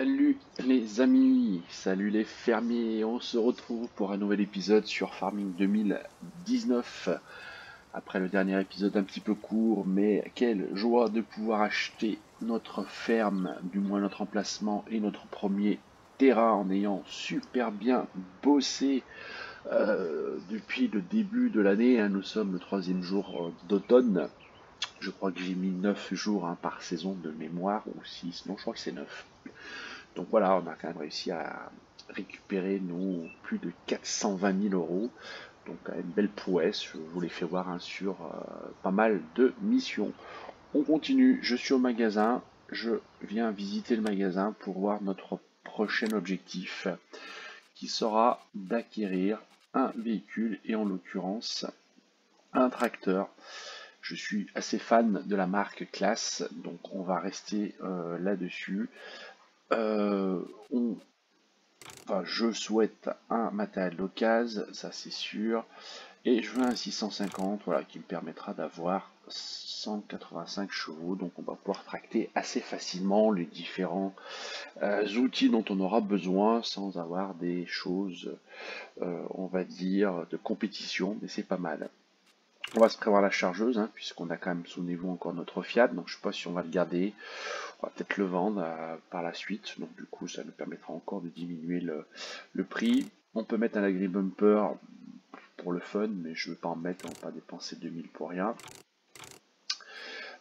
Salut les amis, salut les fermiers, on se retrouve pour un nouvel épisode sur Farming 2019. Après le dernier épisode un petit peu court, mais quelle joie de pouvoir acheter notre ferme, du moins notre emplacement et notre premier terrain en ayant super bien bossé depuis le début de l'année. Nous sommes le troisième jour d'automne. Je crois que j'ai mis 9 jours par saison de mémoire, ou 6, non je crois que c'est 9. Donc voilà, on a quand même réussi à récupérer nos plus de 420 000 euros. Donc une belle prouesse, je vous l'ai fait voir sur pas mal de missions. On continue, je suis au magasin, je viens visiter le magasin pour voir notre prochain objectif qui sera d'acquérir un véhicule et en l'occurrence un tracteur. Je suis assez fan de la marque Claas, donc on va rester là-dessus. Je souhaite un matériel d'occasion, ça c'est sûr, et je veux un 650, voilà, qui me permettra d'avoir 185 chevaux, donc on va pouvoir tracter assez facilement les différents outils dont on aura besoin sans avoir des choses, on va dire, de compétition, mais c'est pas mal. On va se prévoir la chargeuse, puisqu'on a quand même, souvenez-vous, encore notre Fiat, donc je ne sais pas si on va le garder. On va peut-être le vendre par la suite, donc du coup ça nous permettra encore de diminuer le prix. On peut mettre un agri-bumper pour le fun, mais je ne veux pas en mettre, on ne va pas dépenser 2000 pour rien.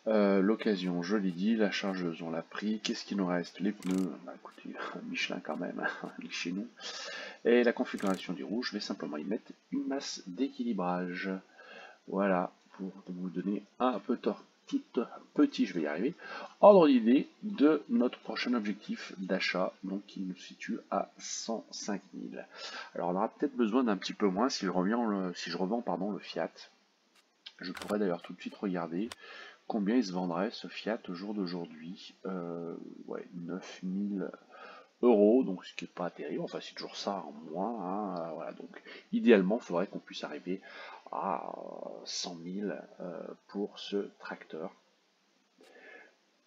L'occasion, je l'ai dit, la chargeuse on l'a pris. Qu'est-ce qu'il nous reste? Les pneus, bah écoutez, Michelin quand même, chez nous. Et la configuration du rouge, je vais simplement y mettre une masse d'équilibrage. Voilà, pour vous donner un peu tout petit, je vais y arriver, ordre d'idée de notre prochain objectif d'achat, donc qui nous situe à 105 000. Alors on aura peut-être besoin d'un petit peu moins si je revends le Fiat. Je pourrais d'ailleurs tout de suite regarder combien il se vendrait ce Fiat au jour d'aujourd'hui. Ouais, 9 000 euros, donc ce qui n'est pas terrible, enfin c'est toujours ça en moins, voilà, donc idéalement il faudrait qu'on puisse arriver à 100 000 pour ce tracteur.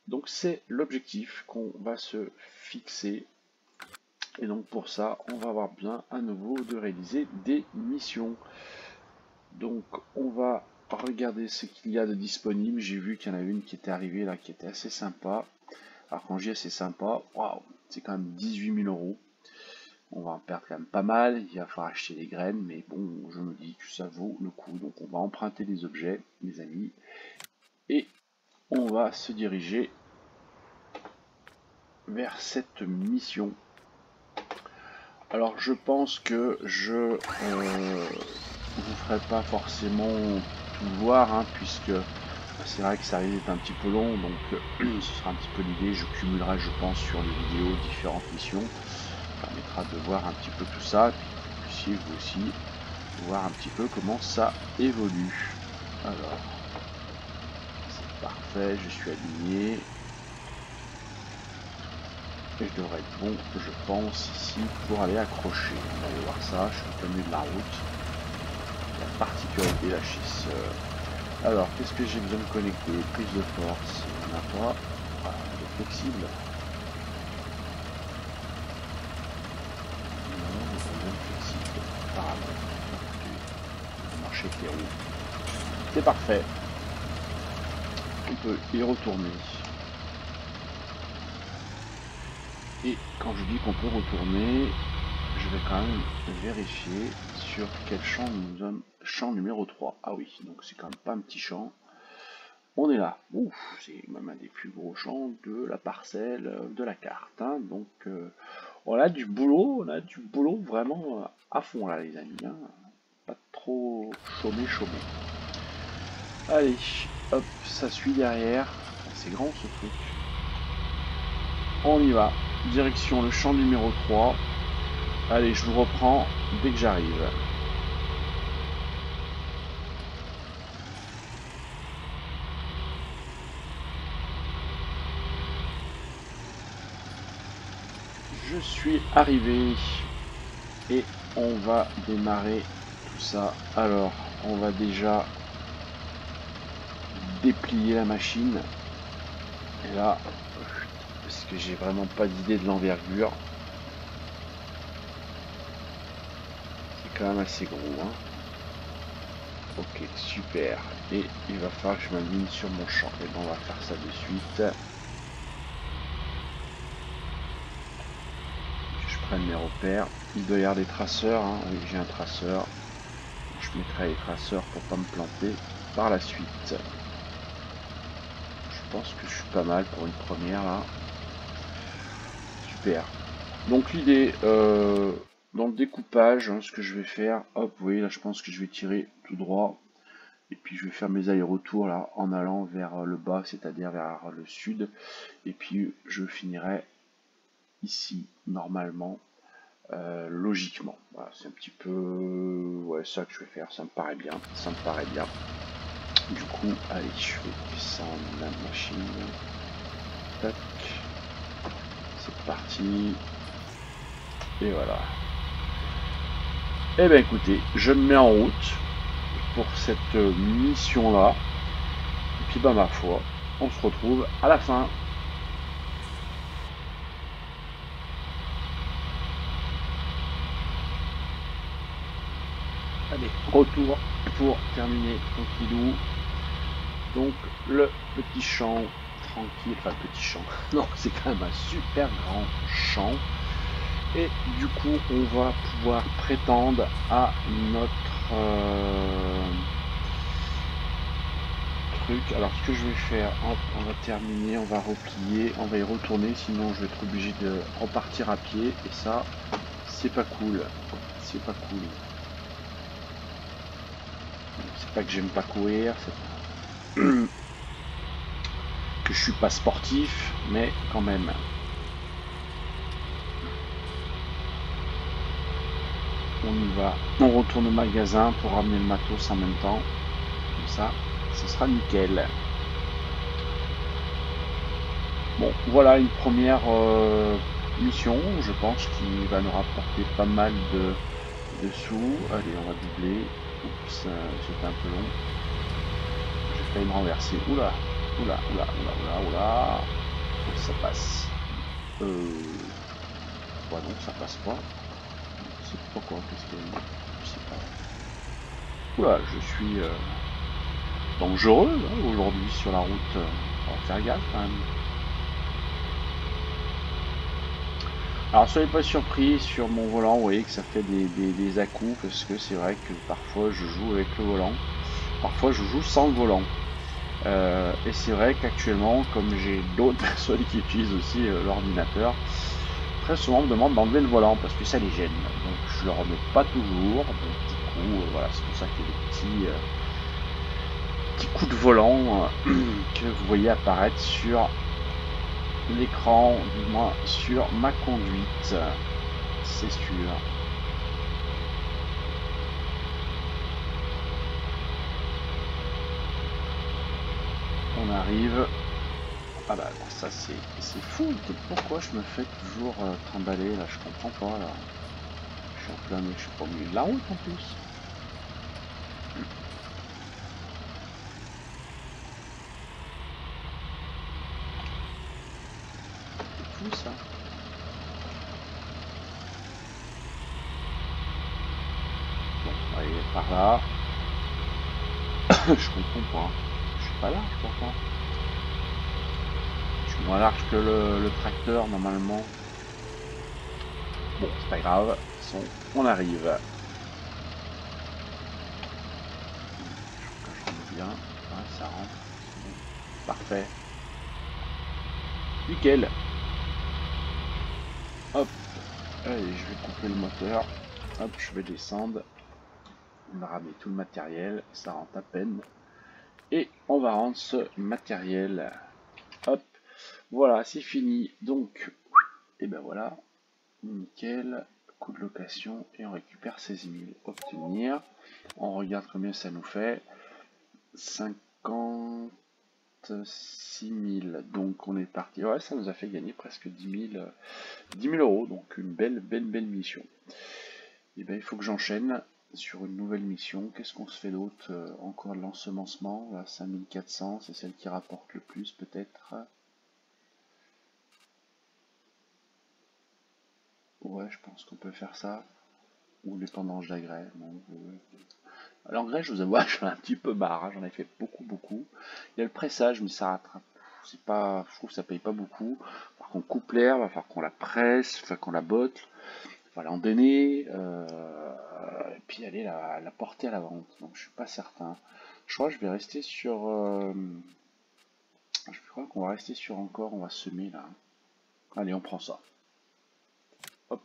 Donc c'est l'objectif qu'on va se fixer, et donc pour ça on va avoir besoin à nouveau de réaliser des missions. Donc on va regarder ce qu'il y a de disponible. J'ai vu qu'il y en a une qui était arrivée là qui était assez sympa. Alors quand je dis assez sympa, waouh, c'est quand même 18 000 euros. On va en perdre quand même pas mal, il va falloir acheter des graines, mais bon, je me dis que ça vaut le coup. Donc on va emprunter des objets, mes amis, et on va se diriger vers cette mission. Alors je pense que je vous ferai pas forcément tout voir, puisque c'est vrai que ça risque d'être un petit peu long, donc ce sera un petit peu l'idée. Je cumulerai, je pense, sur les vidéos différentes missions. Ça permettra de voir un petit peu tout ça, et puis que vous puissiez vous aussi voir un petit peu comment ça évolue. Alors, c'est parfait, je suis aligné. Et je devrais être bon, je pense, ici pour aller accrocher. On va aller voir ça, je suis au plein milieu de la route. La particularité, la schiste. Alors, qu'est-ce que j'ai besoin de connecter? Prise de force, il n'y en a pas. Voilà, elle est flexible. C'est parfait. On peut y retourner. Et quand je dis qu'on peut retourner, je vais quand même vérifier sur quel champ nous sommes. Champ numéro 3. Ah oui, donc c'est quand même pas un petit champ. On est là. Ouf, c'est même un des plus gros champs de la parcelle de la carte. Donc on a du boulot, vraiment à fond là les amis. Pas trop chômer. Allez, hop, ça suit derrière. C'est grand ce truc. On y va. Direction le champ numéro 3. Allez, je vous reprends dès que j'arrive. Je suis arrivé et on va démarrer tout ça. Alors, on va déjà déplier la machine. Et là, parce que j'ai vraiment pas d'idée de l'envergure. C'est quand même assez gros, hein. Ok, super. Et il va falloir que je m'aligne sur mon champ. Et ben on va faire ça de suite. Que je prenne mes repères. Il doit y avoir des traceurs, hein. Oui, j'ai un traceur. Je mettrai les traceurs pour pas me planter par la suite. Je pense que je suis pas mal pour une première là. Super. Donc l'idée, dans le découpage, hein, ce que je vais faire, hop, vous voyez là, je pense que je vais tirer tout droit. Et puis je vais faire mes allers-retours là en allant vers le bas, c'est-à-dire vers le sud. Et puis je finirai ici normalement, logiquement. Voilà, c'est un petit peu ouais, ça que je vais faire, ça me paraît bien. Ça me paraît bien. Du coup, allez, je vais descendre la machine. Tac. C'est parti. Et voilà. Et bien écoutez, je me mets en route pour cette mission là. Et puis bah ma foi, on se retrouve à la fin. Allez, retour pour terminer tranquillou. Donc le petit champ tranquille, enfin petit champ, non c'est quand même un super grand champ. Et du coup on va pouvoir prétendre à notre truc. Alors ce que je vais faire, hop, on va terminer, on va replier, on va y retourner, sinon je vais être obligé de repartir à pied. Et ça, c'est pas cool. C'est pas cool. C'est pas que j'aime pas courir, c'est pas que je suis pas sportif, mais quand même. On y va. On retourne au magasin pour ramener le matos en même temps. Comme ça, ce sera nickel. Bon, voilà une première mission, je pense, qui va nous rapporter pas mal de sous. Allez, on va doubler. Oups, c'était un peu long. J'ai failli me renverser. Oula, oula, oula, oula, oula, oula. Ça passe. Ouais, non, ça passe pas. C'est pourquoi, qu'est-ce qu'il y a eu? Je sais pas. Oula, je suis dangereux hein, aujourd'hui sur la route. On va faire gaffe quand même. Alors soyez pas surpris sur mon volant, vous voyez que ça fait des à-coups parce que c'est vrai que parfois je joue avec le volant, parfois je joue sans le volant. Et c'est vrai qu'actuellement, comme j'ai d'autres personnes qui utilisent aussi l'ordinateur, très souvent on me demande d'enlever le volant parce que ça les gêne. Donc je le remets pas toujours. Donc du coup, voilà, c'est pour ça qu'il y a des petits coups de volant que vous voyez apparaître sur l'écran, du moins sur ma conduite. C'est sûr. On arrive. Ah bah ça c'est fou. Pourquoi je me fais toujours trimballer là? Je comprends pas là. Je suis en plein, mais je suis pas au milieu de la route en plus. C'est fou ça. Bon, allez par là. Je comprends pas. Je suis pas large pourtant. Je suis moins large que le tracteur normalement. Bon, c'est pas grave. De toute façon, on arrive. Je rentre bien. Ouais, ça rentre. Bon. Parfait. Nickel. Hop. Allez, je vais couper le moteur. Hop, je vais descendre. On a ramené tout le matériel. Ça rentre à peine. Et on va rendre ce matériel. Hop. Voilà, c'est fini. Donc, et ben voilà. Nickel. Coût de location. Et on récupère 16 000. Obtenir. On regarde combien ça nous fait. 56 000. Donc on est parti. Ouais, ça nous a fait gagner presque 10 000 euros. Donc une belle mission. Et ben il faut que j'enchaîne sur une nouvelle mission. Qu'est-ce qu'on se fait d'autre? Encore de l'ensemencement. Là, 5400, c'est celle qui rapporte le plus peut-être. Ouais, je pense qu'on peut faire ça. Ou l'épandage d'engrais. L'engrais, je vous avoue, j'en ai un petit peu marre. Hein, j'en ai fait beaucoup. Il y a le pressage, mais ça rattrape. C'est pas, je trouve que ça paye pas beaucoup. Par contre, coupe l'herbe, il va falloir qu'on la presse, enfin qu'on la botte, il va l'endainer, et puis aller la porter à la vente. Donc je suis pas certain. Je crois que je vais rester sur. Je crois qu'on va rester sur encore, on va semer là. Allez, on prend ça. Hop.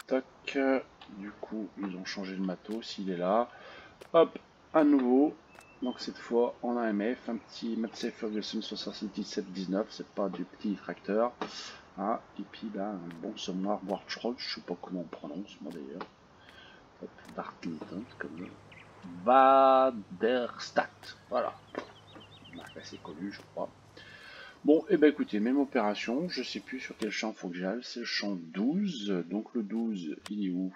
Tac. Du coup, ils ont changé le matos, il est là. Hop, à nouveau. Donc cette fois en AMF, un petit Matsei Ferguson 7719, c'est pas du petit tracteur. Ah, et puis là, un bon sommoir Wartroll, je sais pas comment on prononce moi d'ailleurs. Hop, Darkington, comme Vaderstadt. Voilà. C'est connu, je crois. Bon, et ben écoutez, même opération, je sais plus sur quel champ faut que j'aille, c'est le champ 12. Donc le 12, il est où?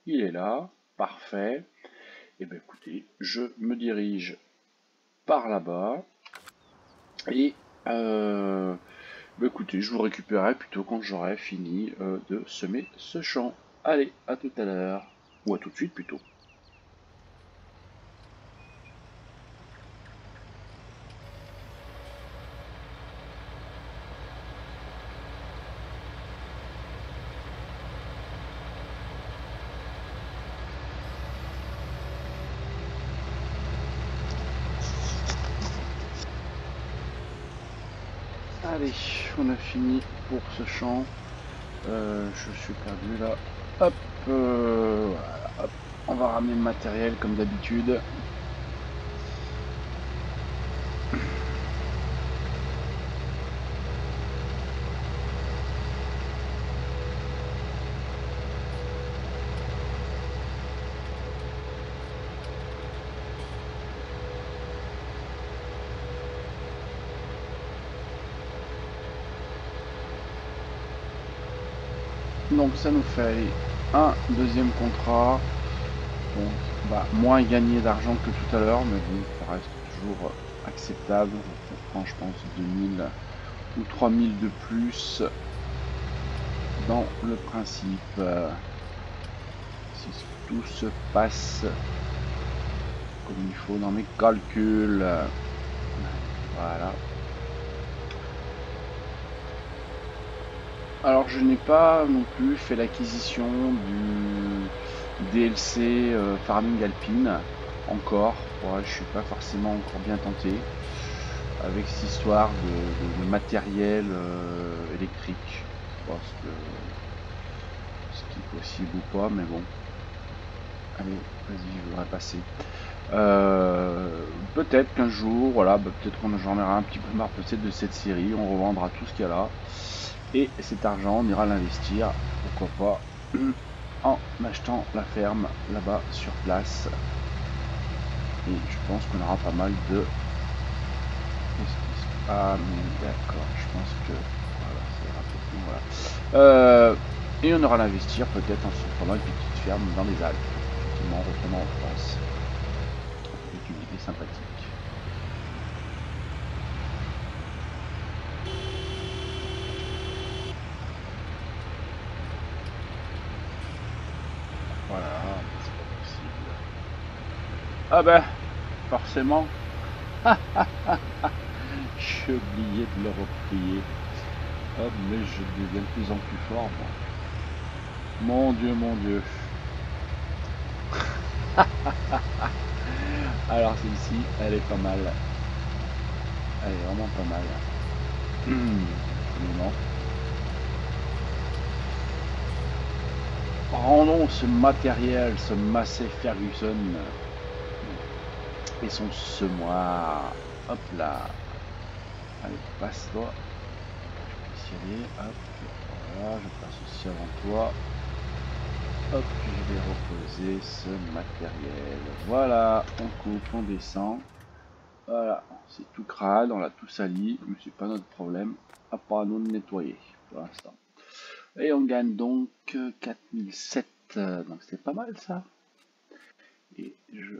Il est là, parfait. Et ben écoutez, je me dirige par là-bas. Et bah écoutez, je vous récupérerai plutôt quand j'aurai fini de semer ce champ. Allez, à tout à l'heure. Ou à tout de suite plutôt. Allez, on a fini pour ce champ. Je suis perdu là. Hop, voilà, hop. On va ramener le matériel comme d'habitude. Donc ça nous fait aller un deuxième contrat. Bon, bah, moins gagné d'argent que tout à l'heure, mais bon, ça reste toujours acceptable. On prend, je pense, 2000 ou 3000 de plus dans le principe. Si tout se passe comme il faut dans mes calculs. Voilà. Alors je n'ai pas non plus fait l'acquisition du DLC Farming Alpine encore. Ouais, je suis pas forcément encore bien tenté avec cette histoire de matériel électrique. Je pense que ce qui est possible ou pas, mais bon. Allez, vas-y, je voudrais passer. Peut-être qu'un jour, voilà, bah, peut-être qu'on j'en aura un petit peu marre peut-être de cette série, on revendra tout ce qu'il y a là. Et cet argent, on ira l'investir, pourquoi pas, en achetant la ferme là-bas sur place. Et je pense qu'on aura pas mal de... Ah mais d'accord, je pense que... Voilà, c'est rapidement, voilà. Et on aura l'investir peut-être en se prenant une petite ferme dans les Alpes, effectivement, en retournant en France. C'est une idée sympathique. Voilà, c'est pas possible. Ah ben, forcément, j'ai oublié de le replier. Oh, mais je deviens de plus en plus fort, moi. Mon Dieu, mon Dieu. Alors celle-ci, elle est pas mal. Elle est vraiment pas mal. Mais non. Rendons ce matériel, ce Massey Ferguson et son semoir. Hop là. Allez, passe-toi. Je puisse y aller. Hop. Voilà, je passe aussi avant toi. Hop, je vais reposer ce matériel. Voilà, on coupe, on descend. Voilà, c'est tout crade, on l'a tout sali, mais c'est pas notre problème, à part à nous de nettoyer pour l'instant. Et on gagne donc 4007, donc c'est pas mal ça. Et je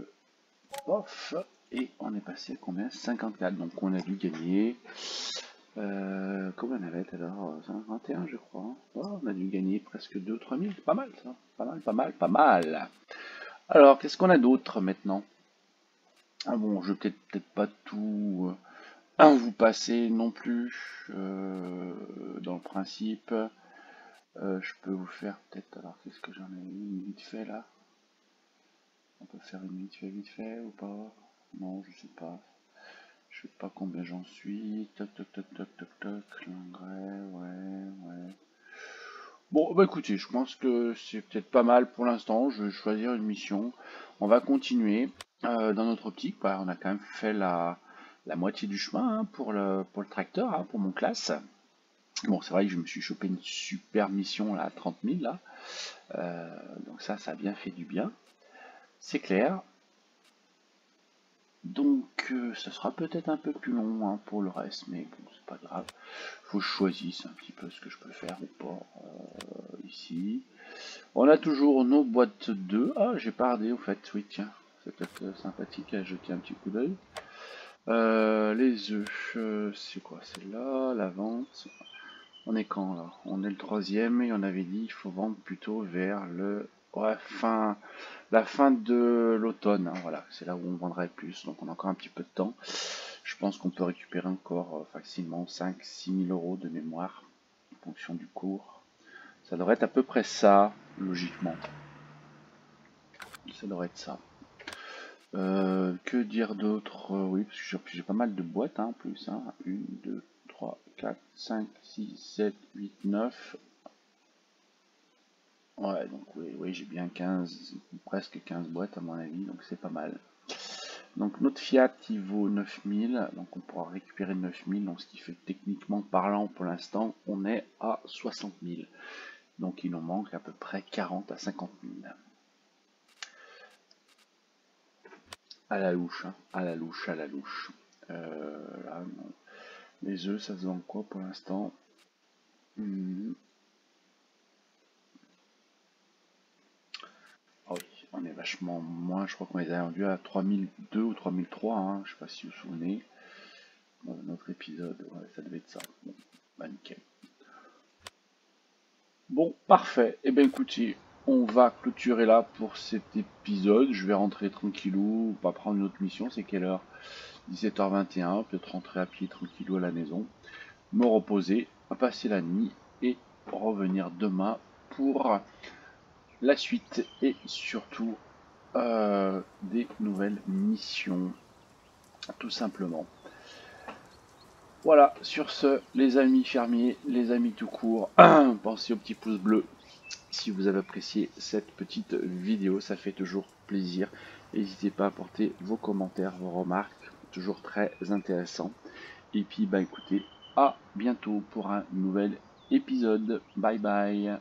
off, et on est passé à combien? 54, donc on a dû gagner. combien on avait alors? 21 je crois. Hein. Oh, on a dû gagner presque 2 ou 3 000. Pas mal ça. Pas mal, pas mal, pas mal. Alors, qu'est-ce qu'on a d'autre maintenant? Ah bon, je vais peut-être pas tout vous passer non plus dans le principe. Je peux vous faire peut-être. Alors, qu'est-ce que j'en ai une vite fait là? On peut faire une vite fait ou pas? Non, je sais pas. Je sais pas combien j'en suis. Toc toc toc toc toc toc. L'engrais, ouais. Bon, bah écoutez, je pense que c'est peut-être pas mal pour l'instant. Je vais choisir une mission. On va continuer dans notre optique. Bah, on a quand même fait la moitié du chemin hein, pour le tracteur, hein, pour mon classe. Bon, c'est vrai que je me suis chopé une super mission là, à 30 000 là. Donc ça a bien fait du bien. C'est clair. Donc ça sera peut-être un peu plus long hein, pour le reste, mais bon, c'est pas grave. Faut que je choisisse un petit peu ce que je peux faire ou pas. Ici. On a toujours nos boîtes d'œufs. Ah, j'ai pas regardé au fait. Oui, tiens, c'est peut-être sympathique à jeter un petit coup d'œil. Les œufs, c'est quoi? C'est là, la vente. On est quand là? On est le 3e et on avait dit il faut vendre plutôt vers le ouais, la fin de l'automne. Hein, voilà, c'est là où on vendrait plus. Donc on a encore un petit peu de temps. Je pense qu'on peut récupérer encore facilement 5-6 000 euros de mémoire en fonction du cours. Ça devrait être à peu près ça, logiquement. Ça devrait être ça. Que dire d'autre? Oui, parce que j'ai pas mal de boîtes hein, en plus. Hein. 1, 2, 3, 4, 5, 6, 7, 8, 9. Ouais, donc oui j'ai bien 15, presque 15 boîtes à mon avis, donc c'est pas mal. Donc notre Fiat il vaut 9000, donc on pourra récupérer 9000, donc ce qui fait techniquement parlant pour l'instant on est à 60 000. Donc il nous manque à peu près 40 à 50 000. À la louche, hein, à la louche, à la louche. Là, non. Les œufs, ça se vend quoi pour l'instant? Oh oui, on est vachement moins, je crois qu'on les a vendus à 3002 ou 3003, hein, je sais pas si vous vous souvenez. Dans notre épisode, ouais, ça devait être ça. Bon, bah nickel. Bon, parfait. Eh bien écoutez, on va clôturer là pour cet épisode. Je vais rentrer tranquillou, pas prendre une autre mission, c'est quelle heure? 17h21, peut-être rentrer à pied tranquillou à la maison, me reposer, passer la nuit et revenir demain pour la suite et surtout des nouvelles missions, tout simplement. Voilà, sur ce, les amis fermiers, les amis tout court, pensez au petit pouce bleu si vous avez apprécié cette petite vidéo, ça fait toujours plaisir. N'hésitez pas à apporter vos commentaires, vos remarques, toujours très intéressant. Et puis, bah écoutez, à bientôt pour un nouvel épisode. Bye bye.